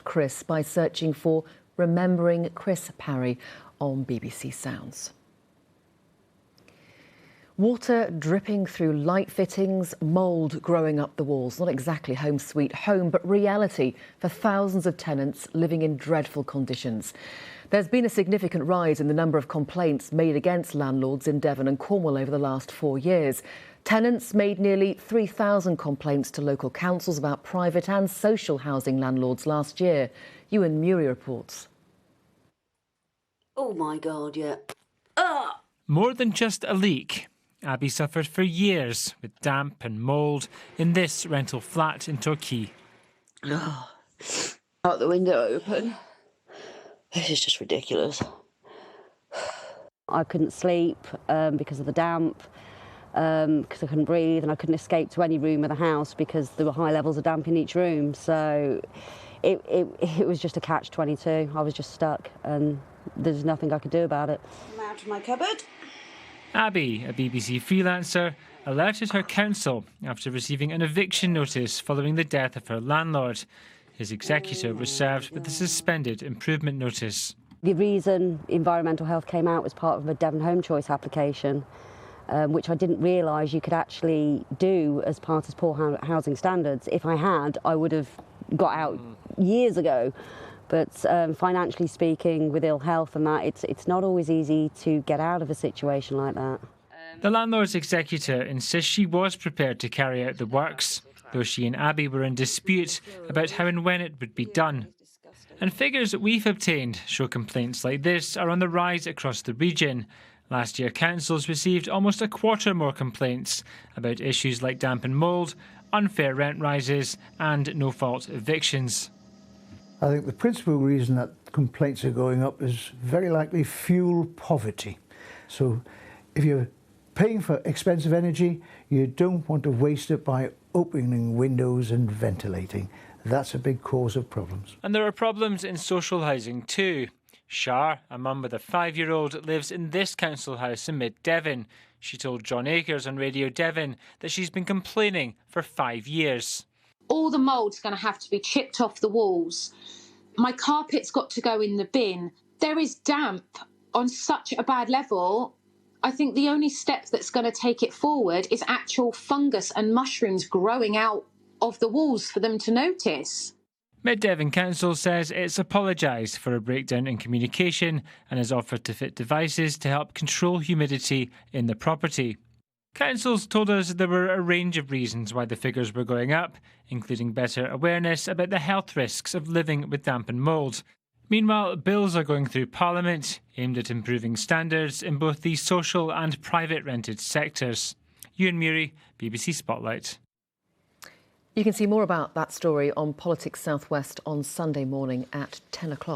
Chris by searching for Remembering Chris Parry on BBC Sounds. Water dripping through light fittings, mould growing up the walls. Not exactly home sweet home, but reality for thousands of tenants living in dreadful conditions. There's been a significant rise in the number of complaints made against landlords in Devon and Cornwall over the last 4 years. Tenants made nearly 3,000 complaints to local councils about private and social housing landlords last year. Ewan Murray reports. Oh my God, yeah. More than just a leak. Abby suffered for years with damp and mould in this rental flat in Torquay. Out the window open. This is just ridiculous. I couldn't sleep because of the damp, because I couldn't breathe, and I couldn't escape to any room of the house because there were high levels of damp in each room. So it was just a catch-22. I was just stuck and there's nothing I could do about it. I'm out of my cupboard. Abby, a BBC freelancer, alerted her council after receiving an eviction notice following the death of her landlord. His executor was served with a suspended improvement notice. The reason environmental health came out was part of a Devon Home Choice application, which I didn't realise you could actually do as part of poor housing standards. If I had, I would have got out years ago. But financially speaking, with ill health and that, it's not always easy to get out of a situation like that. The landlord's executor insists she was prepared to carry out the works, though she and Abby were in dispute about how and when it would be done. And figures that we've obtained show complaints like this are on the rise across the region. Last year, councils received almost a quarter more complaints about issues like damp and mould, unfair rent rises and no-fault evictions. I think the principal reason that complaints are going up is very likely fuel poverty. So if you're paying for expensive energy, you don't want to waste it by opening windows and ventilating. That's a big cause of problems. And there are problems in social housing too. Shar, a mum with a 5-year-old, lives in this council house in mid-Devon. She told John Akers on Radio Devon that she's been complaining for 5 years. All the mould's going to have to be chipped off the walls. My carpet's got to go in the bin. There is damp on such a bad level. I think the only step that's going to take it forward is actual fungus and mushrooms growing out of the walls for them to notice. Mid Devon Council says it's apologised for a breakdown in communication and has offered to fit devices to help control humidity in the property. Councils told us there were a range of reasons why the figures were going up, including better awareness about the health risks of living with damp and mould. Meanwhile, bills are going through Parliament aimed at improving standards in both the social and private rented sectors. Ewan Murray, BBC Spotlight. You can see more about that story on Politics South West on Sunday morning at 10 o'clock.